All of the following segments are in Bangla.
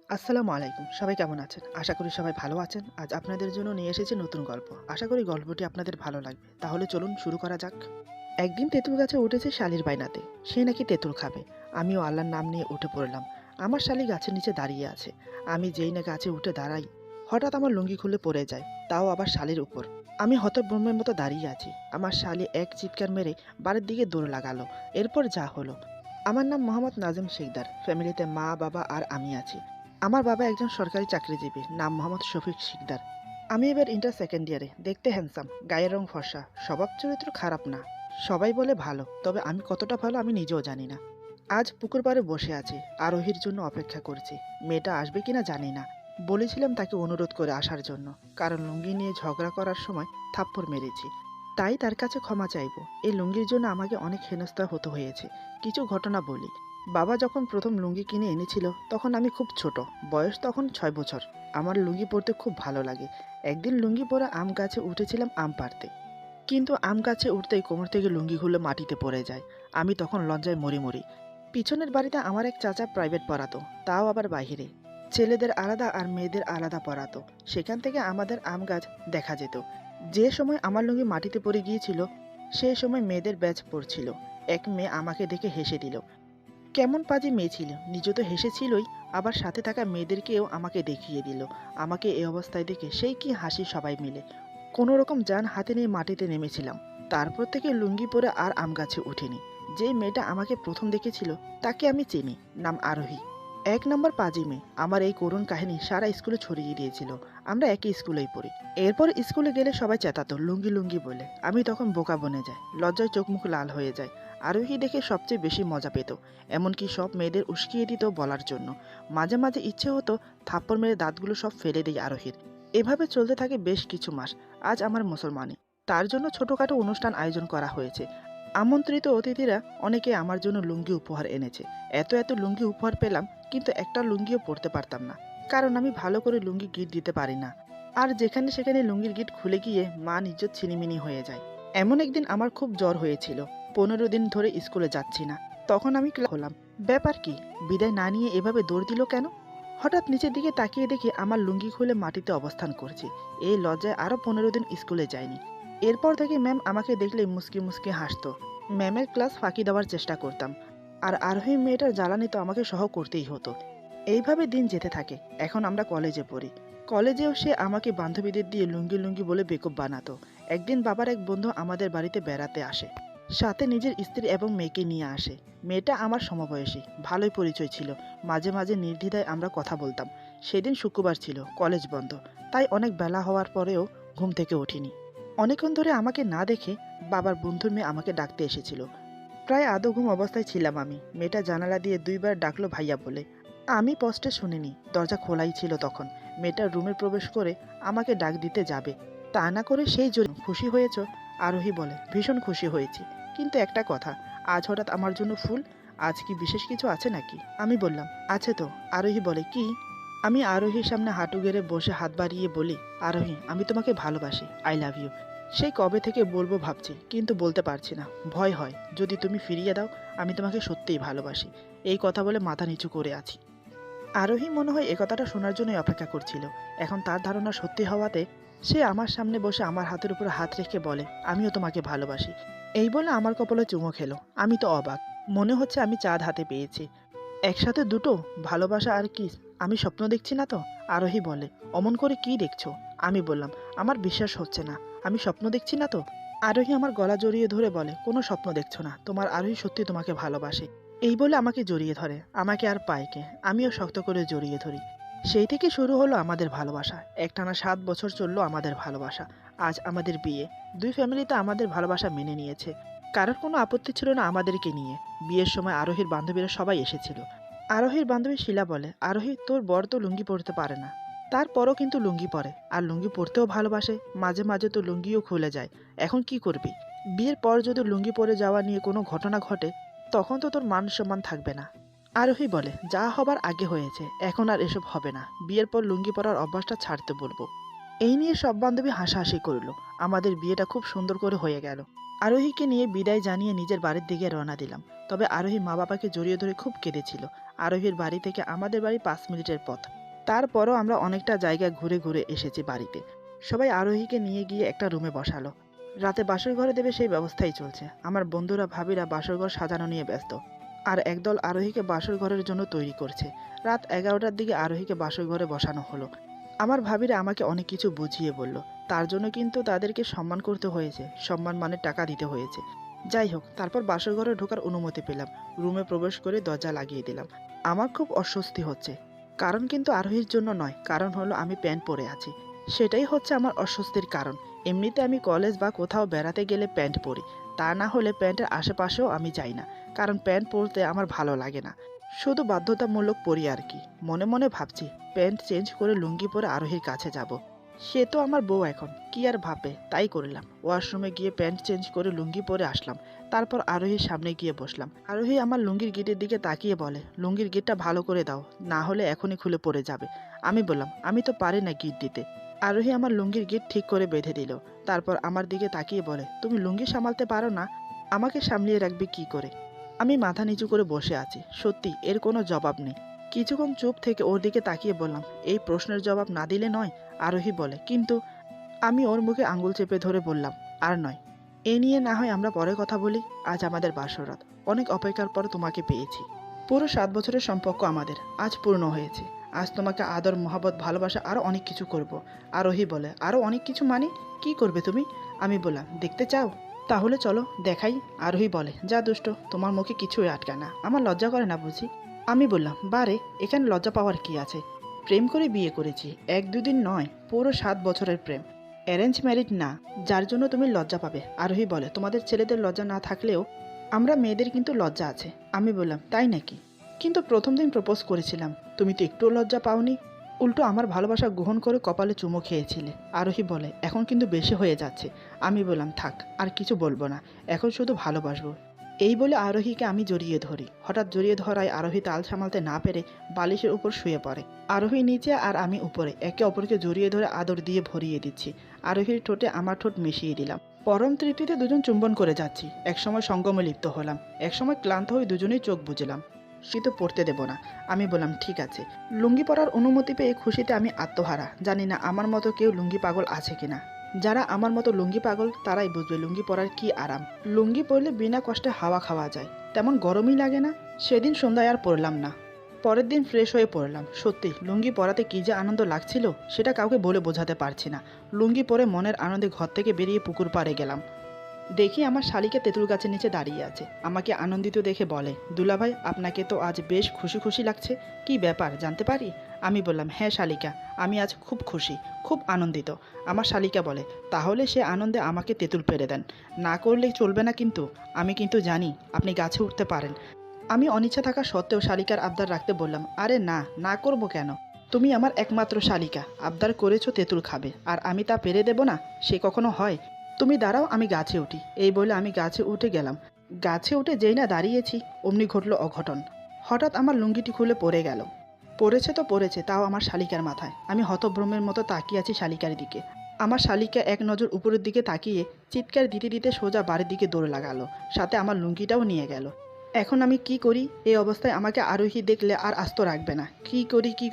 আসসালামু আলাইকুম। সবাই কেমন আছেন? আশা করি সবাই ভালো আছেন। আজ আপনাদের জন্য নিয়ে এসেছি নতুন গল্প। আশা করি গল্পটি আপনাদের ভালো লাগবে। তাহলে চলুন শুরু করা যাক। একদিন তেঁতুল গাছে উঠেছে শালির বাইনাতে। সে নাকি তেঁতুল খাবে। আমিও আল্লাহর নাম নিয়ে উঠে পড়লাম। আমার শালি গাছের নিচে দাঁড়িয়ে আছে। আমি যেই না গাছে উঠে দাঁড়াই, হঠাৎ আমার লুঙ্গি খুলে পড়ে যায়। তাও আবার শালির উপর। আমি হতভম্বের মতো দাঁড়িয়ে আছি। আমার শালি এক চিৎকার মেরে বাড়ির দিকে দৌড় লাগালো। এরপর যা হলো। আমার নাম মোহাম্মদ নাজিম শিকদার। ফ্যামিলিতে মা, বাবা আর আমি আছি। আমার বাবা একজন সরকারি চাকরিজীবী, নাম মোহাম্মদ শফিক শিকদার। আমি এবার ইন্টার সেকেন্ড ইয়ারে। দেখতে হ্যান্ডসাম, গায়ের রং ফর্সা, স্বভাব চরিত্র খারাপ না। সবাই বলে ভালো, তবে আমি কতটা ভালো আমি নিজেও জানি না। আজ পুকুর পাড়ে বসে আছি, আরোহীর জন্য অপেক্ষা করছি। মেয়েটা আসবে কিনা জানি না। বলেছিলাম তাকে অনুরোধ করে আসার জন্য, কারণ লুঙ্গি নিয়ে ঝগড়া করার সময় থাপ্পড় মেরেছি। তাই তার কাছে ক্ষমা চাইবো। এই লুঙ্গির জন্য আমাকে অনেক হেনস্থা হতে হয়েছে। কিছু ঘটনা বলি। বাবা যখন প্রথম লুঙ্গি কিনে এনেছিল তখন আমি খুব ছোট, বয়স তখন 6 বছর। আমার লুঙ্গি পরতে খুব ভালো লাগে। একদিন লুঙ্গি পরে আম গাছে উঠেছিলাম আম পাড়তে। কিন্তু আম গাছে উঠতেই কোমর থেকে লুঙ্গি খুলে মাটিতে পড়ে যায়। আমি তখন লজ্জায় মরি মরি। পিছনের বাড়িতে আমার এক চাচা প্রাইভেট পড়াতো, তাও আবার বাইরে। ছেলেদের আলাদা আর মেয়েদের আলাদা পড়াতো। সেখান থেকে আমাদের আম গাছ দেখা যেত। যে সময় আমার লুঙ্গি মাটিতে পড়ে গিয়েছিল, সেই সময় মেয়েদের ব্যাচ পড়ছিল। এক মেয়ে আমাকে দেখে হেসে দিল। কেমন পাজি মেয়ে ছিল, নিজে তো হেসেছিলই, আবার সাথে থাকা মেয়েদেরকেও আমাকে দেখিয়ে দিল। আমাকে এই অবস্থায় দেখে সেই কি হাসি সবাই মিলে। কোনো রকম যান হাতে নিয়ে মাটিতে নেমেছিলাম। তারপর থেকে লুঙ্গি পরে আর আম গাছে উঠিনি। যেই মেয়েটা আমাকে প্রথম দেখেছিল তাকে আমি চিনি, নাম আরোহী। 1 নম্বর পাজি মেয়ে। আমার এই করুণ কাহিনী সারা স্কুলে ছড়িয়ে দিয়েছিল। আমরা একই স্কুলেই পড়ি। এরপর স্কুলে গেলে সবাই চেতাতো লুঙ্গি লুঙ্গি বলে। আমি তখন বোকা বনে যাই, লজ্জায় চোখ মুখ লাল হয়ে যায়। আরোহী দেখে সবচেয়ে বেশি মজা পেত। এমনকি সব মেয়েদের উস্কিয়ে দিত বলার জন্য। মাঝে মাঝে ইচ্ছে হতো থাপ্পড় মেরে দাঁতগুলো সব ফেলে দেই আরোহীর। এভাবে চলতে থাকে বেশ কিছু মাস। আজ আমার মুসলমানি। তার জন্য ছোটখাটো অনুষ্ঠান আয়োজন করা হয়েছে। আমন্ত্রিত অতিথিরা অনেকে আমার জন্য লুঙ্গি উপহার এনেছে। এত এত লুঙ্গি উপহার পেলাম, কিন্তু একটা লুঙ্গিও পরতে পারতাম না, কারণ আমি ভালো করে লুঙ্গি গিট দিতে পারি না। আর যেখানে সেখানে লুঙ্গির গিট খুলে গিয়ে মান ইজ্জত ছিনিমিনি হয়ে যায়। এমন একদিন আমার খুব জ্বর হয়েছিল। 15 দিন ধরে স্কুলে যাচ্ছি না। তখন আমি ক্লাস হলাম। ব্যাপার কি, বিদায় না নিয়ে এভাবে দৌড় দিল কেন? হঠাৎ নিচের দিকে তাকিয়ে দেখি আমার লুঙ্গি খুলে মাটিতে অবস্থান করছি। এই লজ্জায় আরো 15 দিন স্কুলে যায়নি। এরপর থেকে ম্যাম আমাকে দেখলে মুসকি মুসকি হাসতো। ম্যামের ক্লাস ফাঁকি দেওয়ার চেষ্টা করতাম। আর আরোহী মেয়েটার জ্বালানি তো আমাকে সহ করতেই হতো। এইভাবে দিন যেতে থাকে। এখন আমরা কলেজে পড়ি। কলেজেও সে আমাকে বান্ধবীদের দিয়ে লুঙ্গি লুঙ্গি বলে বেকুব বানাতো। একদিন বাবার এক বন্ধু আমাদের বাড়িতে বেড়াতে আসে। সাথে নিজের স্ত্রী এবং মেয়েকে নিয়ে আসে। মেয়েটা আমার সমবয়সী, ভালোই পরিচয় ছিল। মাঝে মাঝে নির্দ্বিধায় আমরা কথা বলতাম। সেদিন শুক্রবার ছিল, কলেজ বন্ধ। তাই অনেক বেলা হওয়ার পরেও ঘুম থেকে উঠিনি। অনেকক্ষণ ধরে আমাকে না দেখে বাবার বন্ধুর মেয়ে আমাকে ডাকতে এসেছিল। প্রায় আধো ঘুম অবস্থায় ছিলাম আমি। মেয়েটা জানালা দিয়ে 2বার ডাকলো ভাইয়া বলে। আমি স্পষ্ট শুনিনি, দরজা খোলাই ছিল তখন। মেয়েটা রুমে প্রবেশ করে আমাকে ডাক দিতে যাবে, তা না করে সেই জন্য খুশি হয়েছ? আরোহী বলে, ভীষণ খুশি হয়েছি। কিন্তু একটা কথা, আজ হঠাৎ আমার জন্য ফুল? আজ কি বিশেষ কিছু আছে নাকি? আমি বললাম, আছে তো। আরোহী বলে, কি? আমি আরোহীর সামনে হাঁটু গেড়ে বসে হাত বাড়িয়ে বলি, আরোহী, আমি তোমাকে ভালোবাসি, আই লাভ ইউ। সেই কবে থেকে বলবো ভাবছি, কিন্তু বলতে পারছি না। ভয় হয়, যদি তুমি ফিরিয়ে দাও, আমি তোমাকে সত্যিই ভালোবাসি। এই কথা বলে মাথা নিচু করে আছি। আরোহী মনে হয় একথাটা শোনার জন্যই অপেক্ষা করছিল। এখন তার ধারণা সত্যি হওয়াতে সে আমার সামনে বসে আমার হাতের উপর হাত রেখে বলে, আমিও তোমাকে ভালোবাসি। এই বলে আমার কপালে চুমো খেলো। আমি তো অবাক। মনে হচ্ছে আমি চাঁদ হাতে পেয়েছি। একসাথে দুটো, ভালোবাসা আর কিস। আমি স্বপ্ন দেখছি না তো? আরোহী বলে, অমন করে কি দেখছো? আমি বললাম, আমার বিশ্বাস হচ্ছে না। আমি স্বপ্ন দেখছি না তো? আরোহী আমার গলা জড়িয়ে ধরে বলে, কোনো স্বপ্ন দেখছো না, তোমার আরোহী সত্যি তোমাকে ভালোবাসে। এই বলে আমাকে জড়িয়ে ধরে। আমাকে আর পায়কে, আমিও শক্ত করে জড়িয়ে ধরি। সেই থেকে শুরু হলো আমাদের ভালোবাসা। একটানা 7 বছর চললো আমাদের ভালোবাসা। আজ আমাদের বিয়ে। দুই ফ্যামিলিতে আমাদের ভালোবাসা মেনে নিয়েছে। কারোর কোনো আপত্তি ছিল না আমাদেরকে নিয়ে। বিয়ের সময় আরোহীর বান্ধবীরা সবাই এসেছিল। আরোহীর বান্ধবী শিলা বলে, আরোহী, তোর বর তো লুঙ্গি পরতে পারে না, তারপরও কিন্তু লুঙ্গি পরে, আর লুঙ্গি পরতেও ভালোবাসে। মাঝে মাঝে তো লুঙ্গিও খুলে যায়। এখন কি করবি? বিয়ের পর যদি লুঙ্গি পরে যাওয়া নিয়ে কোনো ঘটনা ঘটে, তখন তো তোর মান সম্মান থাকবে না। আরোহী বলে, যা হবার আগে হয়েছে, এখন আর এসব হবে না। বিয়ের পর লুঙ্গি পরার অভ্যাসটা ছাড়তে বলবো। এই নিয়ে সব বান্ধবী হাসাহাসি করলো। আমাদের বিয়েটা খুব সুন্দর করে হয়ে গেল। আরোহীকে নিয়ে বিদায় জানিয়ে নিজের বাড়ির দিকে রওনা দিলাম। তবে আরোহী মা বাবাকে জড়িয়ে ধরে খুব কেঁদেছিল। আরোহীর বাড়ি থেকে আমাদের বাড়ি 5 মিনিটের পথ। তারপরও আমরা অনেকটা জায়গা ঘুরে ঘুরে এসেছি বাড়িতে। সবাই আরোহীকে নিয়ে গিয়ে একটা রুমে বসালো। রাতে বাসর ঘরে দেবে সেই ব্যবস্থাই চলছে। আমার বন্ধুরা ভাবিরা বাসর ঘর সাজানো নিয়ে ব্যস্ত, আর একদল আরোহীকে বাসর ঘরের জন্য তৈরি করছে। রাত 11টার দিকে আরোহীকে বাসর ঘরে বসানো হলো। আমার ভাবিরা আমাকে অনেক কিছু বুঝিয়ে বলল। তার জন্য কিন্তু তাদেরকে সম্মান করতে হয়েছে, সম্মান মানে টাকা দিতে হয়েছে। যাই হোক, তারপর বাসর ঘরে ঢোকার অনুমতি পেলাম। রুমে প্রবেশ করে দরজা লাগিয়ে দিলাম। আমার খুব অস্বস্তি হচ্ছে। কারণ কিন্তু আরোহীর জন্য নয়, কারণ হলো আমি প্যান্ট পরে আছি। সেটাই হচ্ছে আমার অস্বস্তির কারণ। এমনিতে আমি কলেজ বা কোথাও বেড়াতে গেলে প্যান্ট পরি। তা না হলে প্যান্টের আশেপাশেও আমি যাই না, কারণ প্যান্ট পরতে আমার ভালো লাগে না। শুধু বাধ্যতামূলক পরি আর কি। মনে মনে ভাবছি প্যান্ট চেঞ্জ করে লুঙ্গি পরে আরোহীর কাছে যাব। সে তো আমার বউ, এখন কি আর ভাবে তাই করলাম। ওয়াশরুমে গিয়ে প্যান্ট চেঞ্জ করে লুঙ্গি পরে আসলাম। তারপর আরোহীর সামনে গিয়ে বসলাম। আরোহী আমার লুঙ্গির গিটের দিকে তাকিয়ে বলে, লুঙ্গির গিটটা ভালো করে দাও, না হলে এখনই খুলে পড়ে যাবে। আমি বললাম, আমি তো পারি না গিট দিতে। আরোহী আমার লুঙ্গির গিট ঠিক করে বেঁধে দিল। তারপর আমার দিকে তাকিয়ে বলে, তুমি লুঙ্গি সামালতে পারো না, আমাকে সামলিয়ে রাখবে কি করে? আমি মাথা নিচু করে বসে আছি। সত্যি এর কোনো জবাব নেই। কিছুক্ষণ চুপ থেকে ওর দিকে তাকিয়ে বললাম, এই প্রশ্নের জবাব না দিলে নয়। আরোহী বলে, কিন্তু। আমি ওর মুখে আঙুল চেপে ধরে বললাম, আর নয়। এ নিয়ে না হয় আমরা পরে কথা বলি। আজ আমাদের বাসরাত। অনেক অপেক্ষার পর তোমাকে পেয়েছি। পুরো 7 বছরের সম্পর্ক আমাদের আজ পূর্ণ হয়েছে। আজ তোমাকে আদর, মহব্বত, ভালোবাসা আরও অনেক কিছু করব। আরোহী বলে, আরও অনেক কিছু মানে? কি করবে তুমি? আমি বললাম, দেখতে চাও? তাহলে চলো দেখাই। আরোহী বলে, যা দুষ্ট, তোমার মুখে কিছুই আটকায় না, আমার লজ্জা করে না বুঝি? আমি বললাম, বারে, এখানে লজ্জা পাওয়ার কি আছে? প্রেম করে বিয়ে করেছি, 1-2 দিন নয়, পুরো 7 বছরের প্রেম। অ্যারেঞ্জ ম্যারিড না, যার জন্য তুমি লজ্জা পাবে। আরোহী বলে, তোমাদের ছেলেদের লজ্জা না থাকলেও আমরা মেয়েদের কিন্তু লজ্জা আছে। আমি বললাম, তাই নাকি? কিন্তু প্রথম দিন প্রপোজ করেছিলাম, তুমি তো একটুও লজ্জা পাওনি। উল্টো আমার ভালোবাসা গ্রহণ করে কপালে চুমো খেয়েছিলে। আরোহী বলে, এখন কিন্তু বেশি হয়ে যাচ্ছে। আমি বললাম, থাক, আর কিছু বলবো না, এখন শুধু ভালোবাসবো। এই বলে আরোহীকে আমি জড়িয়ে ধরি। হঠাৎ জড়িয়ে ধরায় আরোহী তাল সামালতে না পেরে বালিশের উপর শুয়ে পড়ে। আরোহী নিচে আর আমি উপরে, একে অপরকে জড়িয়ে ধরে আদর দিয়ে ভরিয়ে দিচ্ছি। আরোহীর ঠোঁটে আমার ঠোঁট মিশিয়ে দিলাম। পরম তৃপ্তিতে দুজন চুম্বন করে যাচ্ছি। একসময় সঙ্গমে লিপ্ত হলাম, একসময় ক্লান্ত হয়ে দুজনেই চোখ বুজলাম। শীত পড়তে দেব না। আমি বললাম, ঠিক আছে। লুঙ্গি পরার অনুমতি পেয়ে খুশিতে আমি আত্মহারা। জানি না আমার মতো কেউ লুঙ্গি পাগল আছে কিনা। যারা আমার মতো লুঙ্গি পাগল তারাই বুঝবে লুঙ্গি পরার কি আরাম। লুঙ্গি পরলে বিনা কষ্টে হাওয়া খাওয়া যায়, তেমন গরমই লাগে না। সেদিন সন্ধ্যায় আর পরলাম না। পরের দিন ফ্রেশ হয়ে পড়লাম। সত্যি লুঙ্গি পরাতে কী যে আনন্দ লাগছিল সেটা কাউকে বলে বোঝাতে পারছি না। লুঙ্গি পরে মনের আনন্দে ঘর থেকে বেরিয়ে পুকুর পাড়ে গেলাম। দেখি আমার শালিকা তেঁতুল গাছের নিচে দাঁড়িয়ে আছে। আমাকে আনন্দিত দেখে বলে, দুলাভাই, আপনাকে তো আজ বেশ খুশি খুশি লাগছে, কি ব্যাপার জানতে পারি? আমি বললাম, হ্যাঁ শালিকা, আমি আজ খুব খুশি, খুব আনন্দিত। আমার শালিকা বলে, তাহলে সে আনন্দে আমাকে তেঁতুল পেড়ে দেন। না করলে চলবে না কিন্তু। আমি কিন্তু জানি আপনি গাছে উঠতে পারেন। আমি অনিচ্ছা থাকা সত্ত্বেও শালিকার আবদার রাখতে বললাম, আরে না, না করব কেন? তুমি আমার একমাত্র শালিকা, আবদার করেছো তেঁতুল খাবে, আর আমি তা পেরে দেব না? সে কখনো হয়? তুমি দাঁড়াও, আমি গাছে উঠি। এই বলে আমি গাছে উঠে গেলাম। গাছে উঠে যেই না দাঁড়িয়েছি, অমনি ঘটল অঘটন। হঠাৎ আমার লুঙ্গিটি খুলে পড়ে গেল। পড়েছে তো পড়েছে, তাও আমার শালিকার মাথায়। আমি হতভ্রমের মতো তাকিয়ে আছি শালিকার দিকে। আমার শালিকা এক নজর উপরের দিকে তাকিয়ে চিৎকার দিতে দিতে সোজা বাড়ির দিকে দৌড়ে লাগালো, সাথে আমার লুঙ্গিটাও নিয়ে গেল। এখন আমি কি করি? এই অবস্থায় আমাকে আরোহী দেখলে আর আস্ত রাখবে না। কি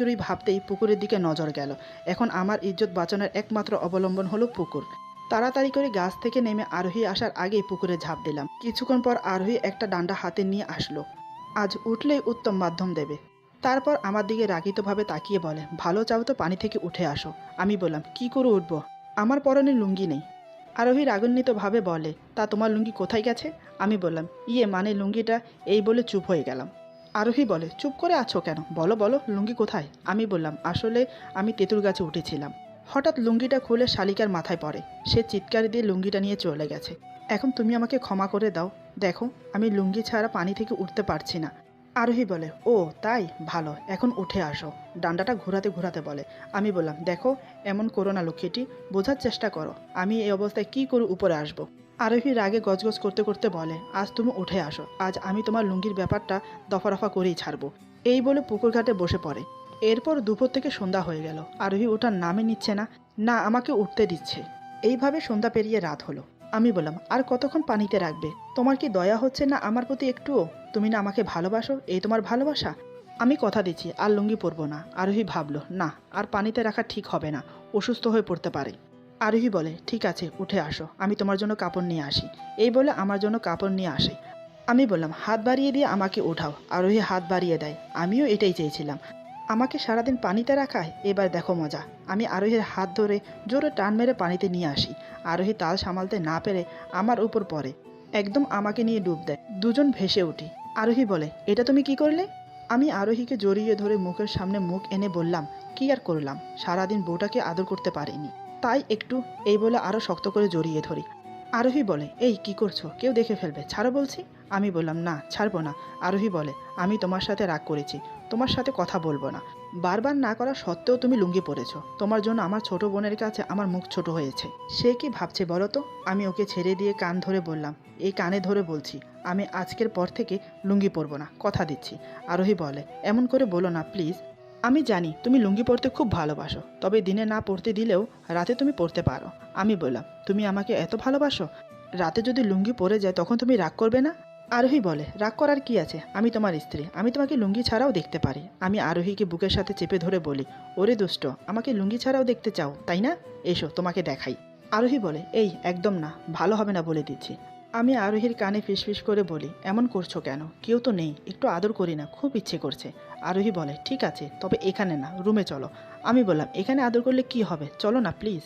করি ভাবতেই পুকুরের দিকে নজর গেল। এখন আমার ইজ্জত বাঁচানোর একমাত্র অবলম্বন হলো পুকুর। তাড়াতাড়ি করে গাছ থেকে নেমে আরোহী আসার আগেই পুকুরে ঝাঁপ দিলাম। কিছুক্ষণ পর আরোহী একটা ডান্ডা হাতে নিয়ে আসলো। আজ উঠলেই উত্তম মাধ্যম দেবে। তারপর আমার দিকে রাগিতভাবে তাকিয়ে বলে, ভালো চাও তো পানি থেকে উঠে আসো। আমি বললাম, কি করে উঠবো? আমার পরনে লুঙ্গি নেই। আরোহী রাগান্বিতভাবে বলে, তা তোমার লুঙ্গি কোথায় গেছে? আমি বললাম, ইয়ে মানে লুঙ্গিটা। এই বলে চুপ হয়ে গেলাম। আরোহী বলে, চুপ করে আছো কেন? বলো বলো, লুঙ্গি কোথায়? আমি বললাম, আসলে আমি তেঁতুল গাছে উঠেছিলাম। হঠাৎ লুঙ্গিটা খুলে শালিকার মাথায় পড়ে। সে চিৎকার দিয়ে লুঙ্গিটা নিয়ে চলে গেছে। এখন তুমি আমাকে ক্ষমা করে দাও। দেখো, আমি লুঙ্গি ছাড়া পানি থেকে উঠতে পারছি না। আরোহী বলে, ও তাই, ভালো, এখন উঠে আসো। ডান্ডাটা ঘোরাতে ঘোরাতে বলে। আমি বললাম, দেখো, এমন করো না লক্ষ্মীটি, বোঝার চেষ্টা করো, আমি এই অবস্থায় কি করে উপরে আসবো? আরোহী রাগে গজগজ করতে করতে বলে, আজ তুমি উঠে আসো, আজ আমি তোমার লুঙ্গির ব্যাপারটা দফা রফা করেই ছাড়বো। এই বলে পুকুর ঘাটে বসে পড়ে। এরপর দুপুর থেকে সন্ধ্যা হয়ে গেল। আরোহী ওঠার নামে নিচ্ছে না, না আমাকে উঠতে দিচ্ছে। এইভাবে সন্ধ্যা পেরিয়ে রাত হলো। আমি বললাম, আর কতক্ষণ পানিতে রাখবে? তোমার কি দয়া হচ্ছে না আমার প্রতি একটুও? তুমি না আমাকে ভালোবাসো, এই তোমার ভালোবাসা? আমি কথা দিচ্ছি আর লুঙ্গি পরবো না। আরোহী ভাবলো, না আর পানিতে রাখা ঠিক হবে না, অসুস্থ হয়ে পড়তে পারে। আরোহী বলে, ঠিক আছে উঠে আসো, আমি তোমার জন্য কাপড় নিয়ে আসি। এই বলে আমার জন্য কাপড় নিয়ে আসে। আমি বললাম, হাত বাড়িয়ে দিয়ে আমাকে ওঠাও। আরোহী হাত বাড়িয়ে দেয়। আমিও এটাই চেয়েছিলাম, আমাকে সারাদিন পানিতে রাখায়। এবার দেখো মজা। আমি আরোহীর হাত ধরে জোরে টান মেরে পানিতে নিয়ে আসি। আরোহী তাল সামালতে না পেরে আমার উপর পড়ে, একদম আমাকে নিয়ে ডুব দেয়। দুজন ভেসে উঠি। আরোহী বলে, এটা তুমি কি করলে? আমি আরোহীকে জড়িয়ে ধরে মুখের সামনে মুখ এনে বললাম, কি আর করলাম, সারাদিন বউটাকে আদর করতে পারিনি, তাই একটু। এই বলে আরও শক্ত করে জড়িয়ে ধরি। আরোহী বলে, এই কি করছো, কেউ দেখে ফেলবে, ছাড়ো বলছি। আমি বললাম, না ছাড়বো না। আরোহী বলে, আমি তোমার সাথে রাগ করেছি, তোমার সাথে কথা বলবো না। বারবার না করা সত্ত্বেও তুমি লুঙ্গি পরেছো, তোমার জন্য আমার ছোট বোনের কাছে আমার মুখ ছোট হয়েছে। সে কি ভাবছে বলো তো? আমি ওকে ছেড়ে দিয়ে কান ধরে বললাম, এই কানে ধরে বলছি, আমি আজকের পর থেকে লুঙ্গি পরবো না, কথা দিচ্ছি। আরোহী বলে, এমন করে বলো না প্লিজ। আমি জানি তুমি লুঙ্গি পরতে খুব ভালোবাসো, তবে দিনে না পরতে দিলেও রাতে তুমি পরতে পারো। আমি বললাম, তুমি আমাকে এত ভালোবাসো, রাতে যদি লুঙ্গি পরে যায় তখন তুমি রাগ করবে না? আরোহী বলে, রাগ করার কি আছে, আমি তোমার স্ত্রী, আমি তোমাকে লুঙ্গি ছাড়াও দেখতে পারি। আমি আরোহীকে বুকের সাথে চেপে ধরে বলি, ওরে দুষ্ট, আমাকে লুঙ্গি ছাড়াও দেখতে চাও তাই না? এসো তোমাকে দেখাই। আরোহী বলে, এই একদম না, ভালো হবে না বলে দিচ্ছি। আমি আরোহীর কানে ফিসফিস করে বলি, এমন করছো কেন, কেউ তো নেই, একটু আদর করি না, খুব ইচ্ছে করছে। আরোহী বলে, ঠিক আছে, তবে এখানে না, রুমে চলো। আমি বললাম, এখানে আদর করলে কি হবে, চলো না প্লিজ।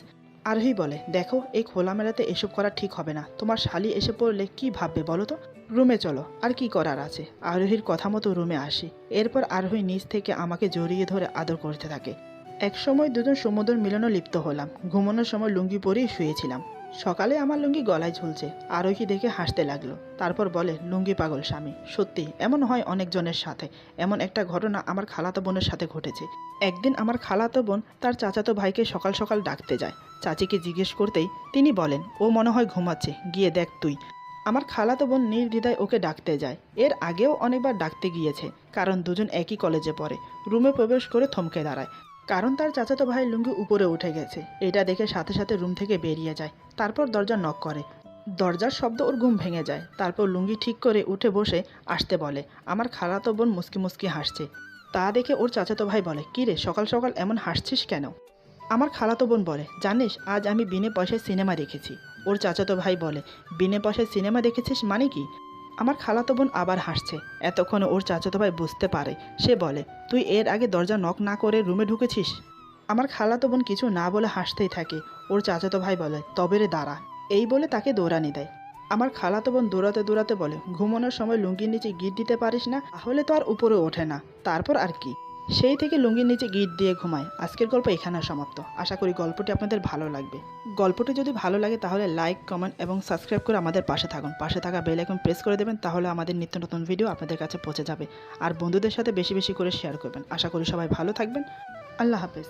আরোহী বলে, দেখো এই খোলামেলাতে এসব করা ঠিক হবে না, তোমার শালি এসে পড়লে কি ভাববে বলো তো। রুমে চলো, আর কি করার আছে। আরোহীর কথা মতো রুমে আসি। এরপর আরোহী নিচ থেকে আমাকে জড়িয়ে ধরে আদর করতে থাকে। একসময় দুজন সমুদ্র মিলনে লিপ্ত হলাম। ঘুমানোর সময় লুঙ্গি পরেই শুয়েছিলাম। সকালে আমার লুঙ্গি গলায় ঝুলছে। আরোহী দেখে হাসতে লাগলো। তারপর বলে, লুঙ্গি পাগল স্বামী। সত্যি এমন হয় অনেকজনের সাথে। এমন একটা ঘটনা আমার খালাতো বোনের সাথে ঘটেছে। একদিন আমার খালাতো বোন তার চাচাতো ভাইকে সকাল সকাল ডাকতে যায়। চাচিকে জিজ্ঞেস করতেই তিনি বলেন, ও মনে হয় ঘুমাচ্ছে, গিয়ে দেখ তুই। আমার খালাতো বোন নির্দ্বিধায় ওকে ডাকতে যায়। এর আগেও অনেকবার ডাকতে গিয়েছে, কারণ দুজন একই কলেজে পড়ে। রুমে প্রবেশ করে থমকে দাঁড়ায়, কারণ তার চাচাতো ভাই লুঙ্গি উপরে উঠে গেছে। এটা দেখে সাথে সাথে রুম থেকে বেরিয়ে যায়। তারপর দরজা নক করে। দরজার শব্দ ওর ঘুম ভেঙে যায়। তারপর লুঙ্গি ঠিক করে উঠে বসে আসতে বলে। আমার খালাতো বোন মুসকি মুসকি হাসছে। তা দেখে ওর চাচাতো ভাই বলে, কী রে, সকাল সকাল এমন হাসছিস কেন? আমার খালাতো বোন বলে, জানিস আজ আমি বিনে পয়সায় সিনেমা দেখেছি। ওর চাচাতো ভাই বলে, বিনে পয়সায় সিনেমা দেখেছিস মানে কি? আমার খালাতো বোন আবার হাসছে। এতক্ষণে ওর চাচাতো ভাই বুঝতে পারে। সে বলে, তুই এর আগে দরজা নক না করে রুমে ঢুকেছিস? আমার খালাতো বোন কিছু না বলে হাসতেই থাকে। ওর চাচাতো ভাই বলে, তবে রে দাঁড়া। এই বলে তাকে দৌড়ানি দেয়। আমার খালাতো বোন দৌড়াতে দৌড়াতে বলে, ঘুমানোর সময় লুঙ্গির নিচে গিট দিতে পারিস না, তাহলে তো আর উপরে ওঠে না। তারপর আর কি, সেই থেকে লুঙ্গির নিচে গিট দিয়ে ঘুমায়। আজকের গল্প এখানে সমাপ্ত। আশা করি গল্পটি আপনাদের ভালো লাগবে। গল্পটি যদি ভালো লাগে তাহলে লাইক, কমেন্ট এবং সাবস্ক্রাইব করে আমাদের পাশে থাকুন। পাশে থাকা বেল আইকন প্রেস করে দেবেন, তাহলে আমাদের নিত্য নতুন ভিডিও আপনাদের কাছে পৌঁছে যাবে। আর বন্ধুদের সাথে বেশি বেশি করে শেয়ার করবেন। আশা করি সবাই ভালো থাকবেন। আল্লাহ হাফেজ।